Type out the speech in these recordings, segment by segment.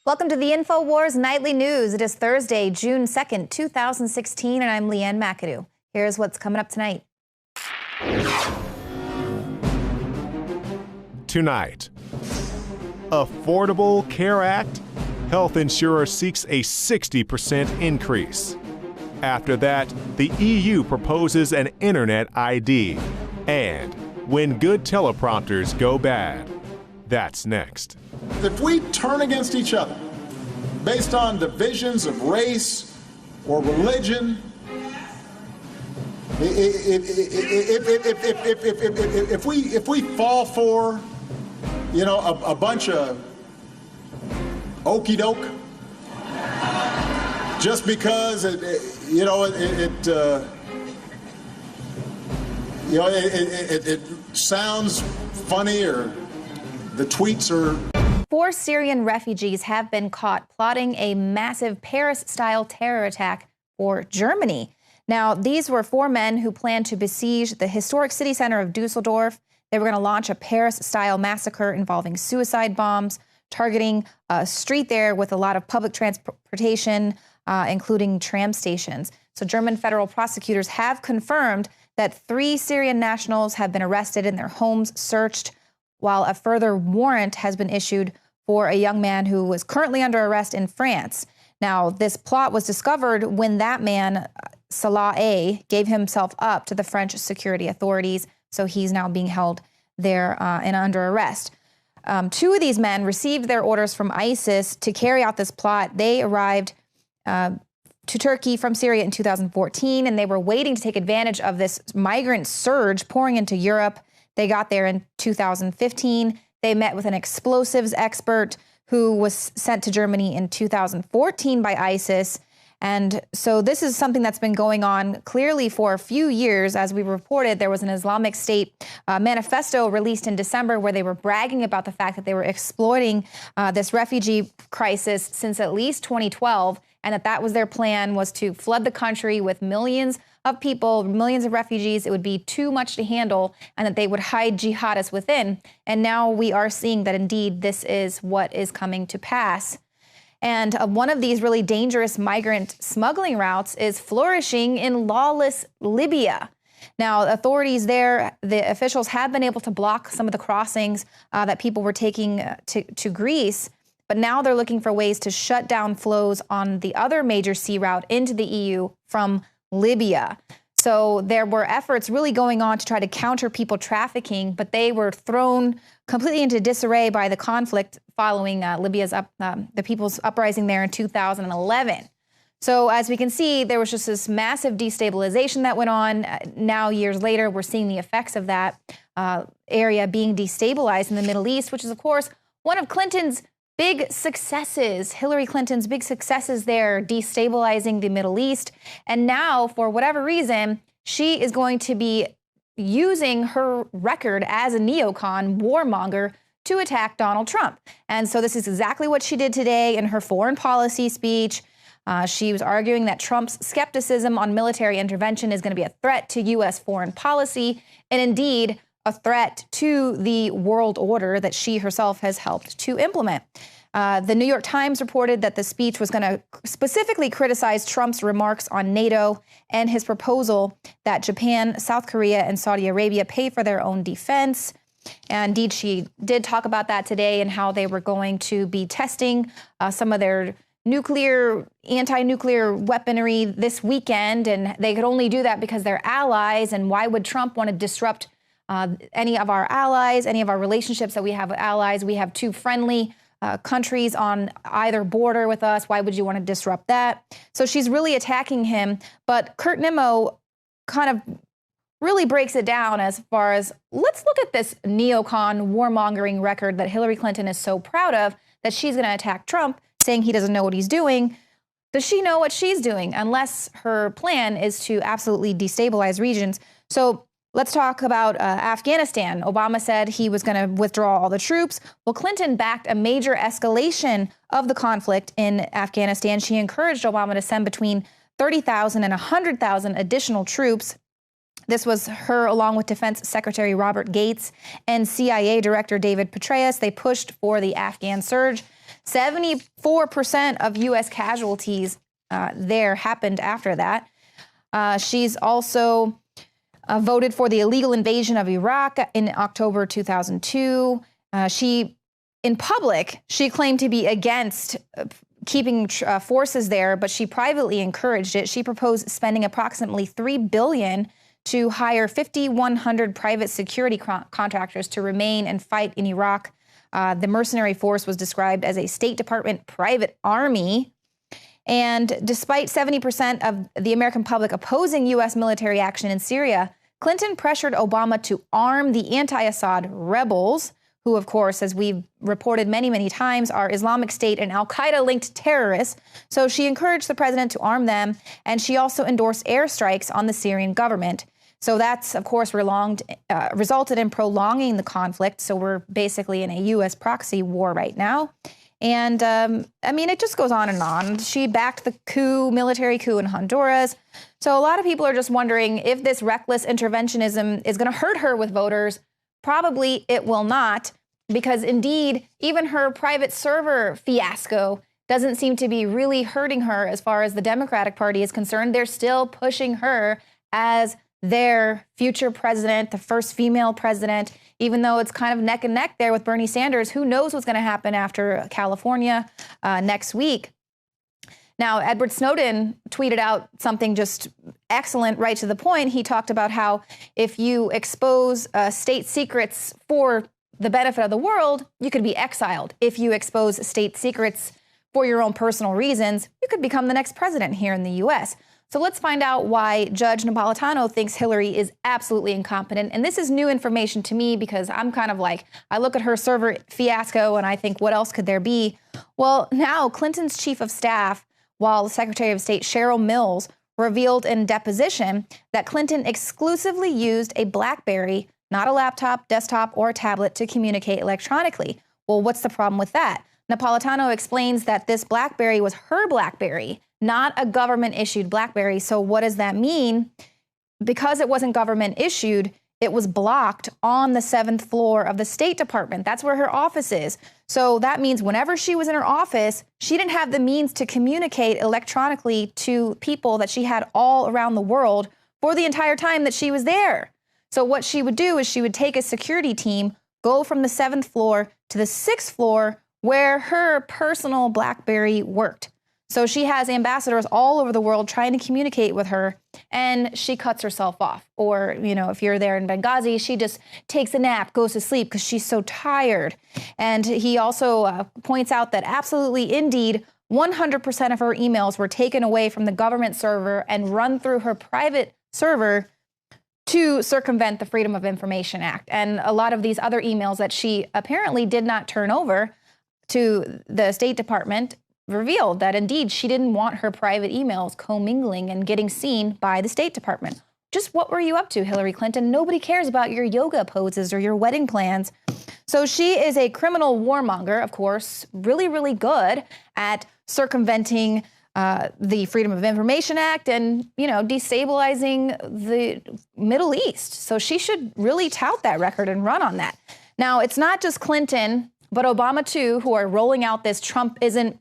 Welcome to the INFOWARS Nightly News. It is Thursday, June 2nd, 2016, and I'm Leanne McAdoo. Here's what's coming up tonight. Tonight, Affordable Care Act, health insurer seeks a 60% increase. After that, the EU proposes an internet ID. And when good teleprompters go bad. That's next. If we turn against each other based on divisions of race or religion, if we fall for, a bunch of okey doke, just because it sounds funny or the tweets are. 4 Syrian refugees have been caught plotting a massive Paris-style terror attack for Germany. Now, these were 4 men who planned to besiege the historic city center of Dusseldorf. They were going to launch a Paris-style massacre involving suicide bombs, targeting a street there with a lot of public transportation, including tram stations. So German federal prosecutors have confirmed that 3 Syrian nationals have been arrested and their homes searched, while a further warrant has been issued for a young man who was currently under arrest in France. Now, this plot was discovered when that man, Salah A, gave himself up to the French security authorities, so he's now being held there and under arrest. 2 of these men received their orders from ISIS to carry out this plot. They arrived to Turkey from Syria in 2014, and they were waiting to take advantage of this migrant surge pouring into Europe. They got there in 2015. They met with an explosives expert who was sent to Germany in 2014 by ISIS. And so this is something that's been going on clearly for a few years. As we reported, there was an Islamic State manifesto released in December where they were bragging about the fact that they were exploiting this refugee crisis since at least 2012, and that was their plan, was to flood the country with millions of people, millions of refugees. It would be too much to handle, and that they would hide jihadists within. And now we are seeing that indeed this is what is coming to pass. And one of these really dangerous migrant smuggling routes is flourishing in lawless Libya. Now, authorities there, the officials have been able to block some of the crossings that people were taking to Greece, but now they're looking for ways to shut down flows on the other major sea route into the EU from Libya. So there were efforts really going on to try to counter people trafficking, but they were thrown completely into disarray by the conflict following Libya's the people's uprising there in 2011. So as we can see, there was just this massive destabilization that went on. Now, years later, we're seeing the effects of that area being destabilized in the Middle East, which is, of course, one of Clinton's big successes, Hillary Clinton's big successes there, destabilizing the Middle East. And now, for whatever reason, she is going to be using her record as a neocon warmonger to attack Donald Trump. And so this is exactly what she did today in her foreign policy speech. She was arguing that Trump's skepticism on military intervention is going to be a threat to U.S. foreign policy, and indeed a threat to the world order that she herself has helped to implement. The New York Times reported that the speech was going to specifically criticize Trump's remarks on NATO and his proposal that Japan, South Korea, and Saudi Arabia pay for their own defense. And indeed, she did talk about that today and how they were going to be testing some of their anti-nuclear weaponry this weekend. And they could only do that because they're allies. And why would Trump want to disrupt any of our allies, any of our relationships that we have with allies? We have 2 friendly countries on either border with us. Why would you want to disrupt that? So she's really attacking him. But Kurt Nimmo kind of really breaks it down as far as, let's look at this neocon warmongering record that Hillary Clinton is so proud of, that she's going to attack Trump, saying he doesn't know what he's doing. Does she know what she's doing? Unless her plan is to absolutely destabilize regions. So let's talk about Afghanistan. Obama said he was going to withdraw all the troops. Well, Clinton backed a major escalation of the conflict in Afghanistan. She encouraged Obama to send between 30,000 and 100,000 additional troops. This was her, along with Defense Secretary Robert Gates and CIA Director David Petraeus. They pushed for the Afghan surge. 74% of U.S. casualties there happened after that. She's also voted for the illegal invasion of Iraq in October 2002. In public, she claimed to be against keeping forces there, but she privately encouraged it. She proposed spending approximately $3 billion to hire 5,100 private security contractors to remain and fight in Iraq. The mercenary force was described as a State Department private army. And despite 70% of the American public opposing U.S. military action in Syria, Clinton pressured Obama to arm the anti-Assad rebels, who, of course, as we've reported many, many times, are Islamic State and al-Qaeda-linked terrorists. So she encouraged the president to arm them, and she also endorsed airstrikes on the Syrian government. So that's, of course, resulted in prolonging the conflict. So we're basically in a U.S. proxy war right now. And, I mean, it just goes on and on. She backed the military coup in Honduras. So a lot of people are just wondering if this reckless interventionism is going to hurt her with voters. Probably it will not, because indeed, even her private server fiasco doesn't seem to be really hurting her as far as the Democratic Party is concerned. They're still pushing her as their future president, the first female president, even though it's kind of neck and neck there with Bernie Sanders. Who knows what's going to happen after California next week? Now, Edward Snowden tweeted out something just excellent, right to the point. He talked about how if you expose state secrets for the benefit of the world, you could be exiled. If you expose state secrets for your own personal reasons, you could become the next president here in the U.S. So let's find out why Judge Napolitano thinks Hillary is absolutely incompetent. And this is new information to me because I'm kind of like, I look at her server fiasco and I think, what else could there be? Well, now Clinton's chief of staff, while Secretary of State Cheryl Mills revealed in deposition that Clinton exclusively used a BlackBerry, not a laptop, desktop, or a tablet to communicate electronically. Well, what's the problem with that? Napolitano explains that this BlackBerry was her BlackBerry, not a government-issued BlackBerry. So what does that mean? Because it wasn't government-issued, it was blocked on the 7th floor of the State Department. That's where her office is. So that means whenever she was in her office, she didn't have the means to communicate electronically to people that she had all around the world for the entire time that she was there. So what she would do is she would take a security team, go from the 7th floor to the 6th floor where her personal BlackBerry worked. So she has ambassadors all over the world trying to communicate with her, and she cuts herself off. Or, you know, if you're there in Benghazi, she just takes a nap, goes to sleep because she's so tired. And he also points out that absolutely, indeed, 100% of her emails were taken away from the government server and run through her private server to circumvent the Freedom of Information Act. And a lot of these other emails that she apparently did not turn over to the State Department revealed that indeed she didn't want her private emails commingling and getting seen by the State Department. Just what were you up to, Hillary Clinton? Nobody cares about your yoga poses or your wedding plans. So she is a criminal warmonger, of course, really, really good at circumventing the Freedom of Information Act and, you know, destabilizing the Middle East. So she should really tout that record and run on that. Now, it's not just Clinton, but Obama, too, who are rolling out this Trump isn't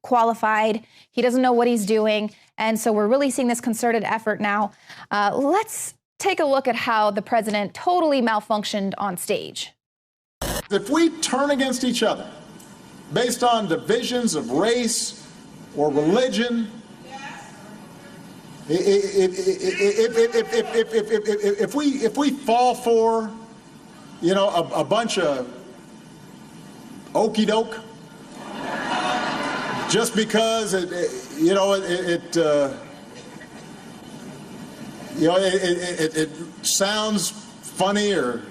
qualified. He doesn't know what he's doing. And so we're really seeing this concerted effort now. Let's take a look at how the president totally malfunctioned on stage. If we turn against each other based on divisions of race or religion, if we fall for, you know, a bunch of okey doke, just because it sounds funny or.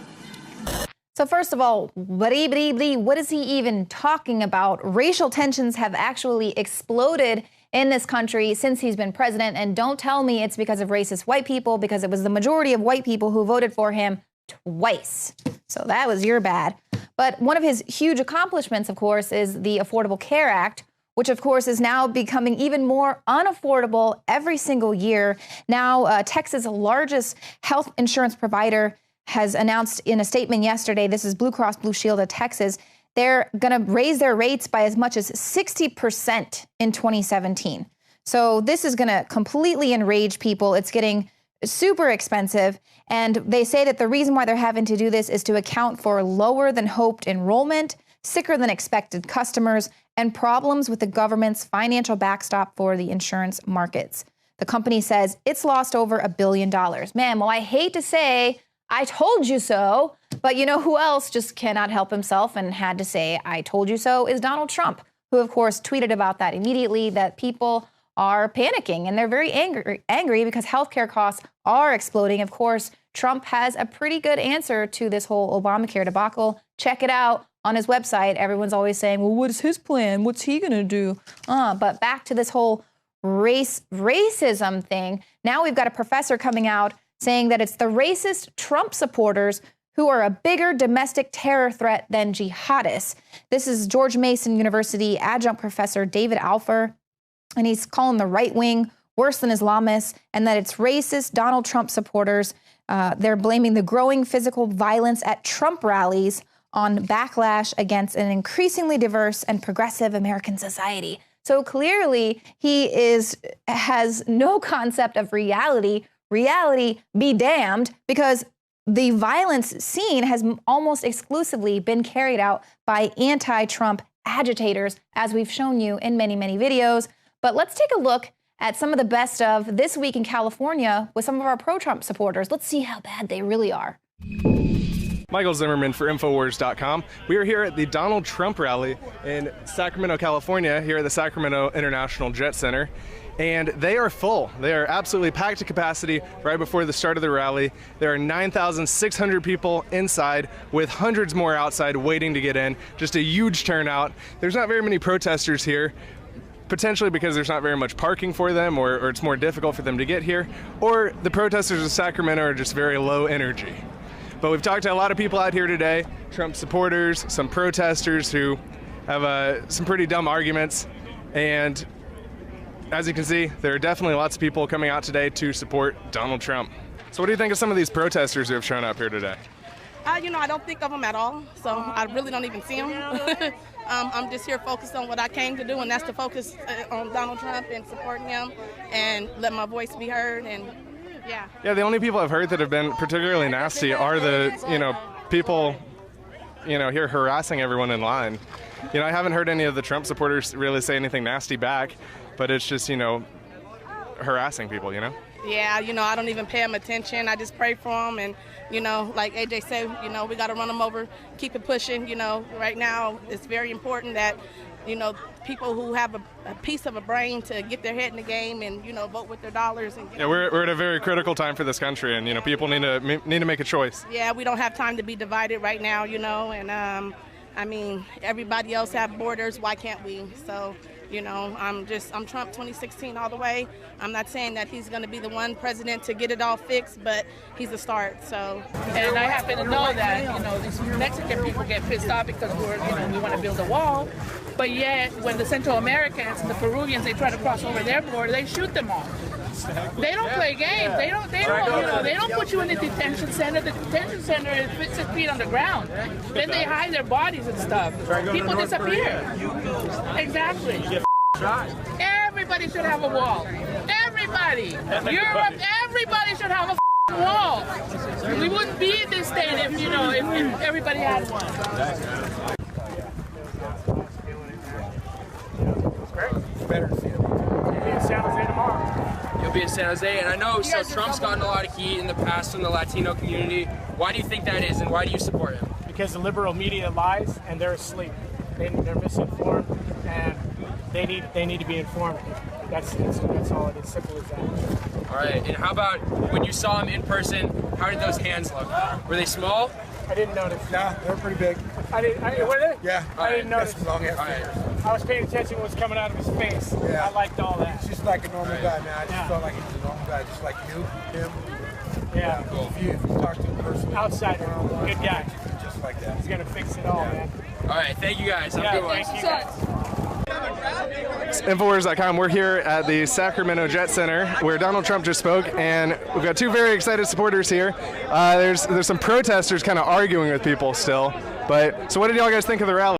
So first of all, what is he even talking about? Racial tensions have actually exploded in this country since he's been president. And don't tell me it's because of racist white people, because it was the majority of white people who voted for him twice. So that was your bad. But one of his huge accomplishments, of course, is the Affordable Care Act, which of course is now becoming even more unaffordable every single year. Now, Texas' largest health insurance provider has announced in a statement yesterday, this is Blue Cross Blue Shield of Texas, they're going to raise their rates by as much as 60% in 2017. So this is going to completely enrage people. It's getting super expensive. And they say that the reason why they're having to do this is to account for lower than hoped enrollment, sicker than expected customers, and problems with the government's financial backstop for the insurance markets. The company says it's lost over $1 billion. Man, well, I hate to say I told you so, but you know who else just cannot help himself and had to say I told you so is Donald Trump, who of course tweeted about that immediately, that people are panicking and they're very angry because healthcare costs are exploding. Of course, Trump has a pretty good answer to this whole Obamacare debacle. Check it out on his website. Everyone's always saying, well, what is his plan? What's he going to do? But back to this whole racism thing. Now we've got a professor coming out saying that it's the racist Trump supporters who are a bigger domestic terror threat than jihadists. This is George Mason University adjunct professor David Alfer, and he's calling the right wing worse than Islamists, and that it's racist Donald Trump supporters. They're blaming the growing physical violence at Trump rallies on backlash against an increasingly diverse and progressive American society. So clearly he has no concept of reality. Reality be damned, because the violence seen has almost exclusively been carried out by anti-Trump agitators, as we've shown you in many, many videos. But let's take a look at some of the best of this week in California with some of our pro-Trump supporters. Let's see how bad they really are. Michael Zimmerman for INFOWARS.com. We are here at the Donald Trump rally in Sacramento, California, here at the Sacramento International Jet Center. And they are full. They are absolutely packed to capacity right before the start of the rally. There are 9,600 people inside with hundreds more outside waiting to get in. Just a huge turnout. There's not very many protesters here, potentially because there's not very much parking for them, or it's more difficult for them to get here, or the protesters of Sacramento are just very low energy. But we've talked to a lot of people out here today, Trump supporters, some protesters who have some pretty dumb arguments, and as you can see, there are definitely lots of people coming out today to support Donald Trump. So what do you think of some of these protesters who have shown up here today? You know, I don't think of them at all, so I really don't even see them. I'm just here focused on what I came to do, and that's to focus on Donald Trump and supporting him and let my voice be heard. And yeah, the only people I've heard that have been particularly nasty are the, people, here harassing everyone in line. I haven't heard any of the Trump supporters really say anything nasty back, but it's just, harassing people, Yeah, I don't even pay them attention. I just pray for them, and, like AJ said, we got to run them over, keep it pushing. Right now it's very important that, people who have a piece of a brain to get their head in the game and, vote with their dollars. And we're at a very critical time for this country, and, people need to make a choice. Yeah, we don't have time to be divided right now, and I mean, everybody else have borders. Why can't we? So, I'm Trump 2016 all the way. I'm not saying that he's going to be the one president to get it all fixed, but he's a start. So, and I happen to know that these Mexican people get pissed off because we want to build a wall, but yet when the Central Americans and the Peruvians, they try to cross over their border, they shoot them all. They don't play games. They don't put you in the detention center. The detention center is 6 feet underground. Then they hide their bodies and stuff. People disappear. Exactly. Everybody should have a wall. Everybody. Europe, everybody should have a wall. We wouldn't be in this state if if everybody had one. Better to see him. You'll be in San Jose tomorrow. You'll be in San Jose, and I know Trump's gotten a lot of heat in the past from the Latino community. Why do you think that is, and why do you support him? Because the liberal media lies, and they're asleep. They're misinformed, and they need to be informed. That's all it is. Simple as that. All right. And how about when you saw him in person? How did those hands look? Were they small? I didn't notice. No, they were pretty big. Were they? Yeah. I didn't notice. Long ass fingers. I was paying attention to what's coming out of his face. Yeah. I liked all that. He's just like a normal guy, man. I just felt like he was a normal guy, just like you, him. Yeah. Cool. If you talk to him personally. Outsider. Good guy. Just like that. He's going to fix it all, man. All right. Thank you guys. Have a good one. Thank you guys. INFOWARS.com. We're here at the Sacramento Jet Center where Donald Trump just spoke, and we've got two very excited supporters here. There's some protesters kind of arguing with people still. But so what did y'all guys think of the rally?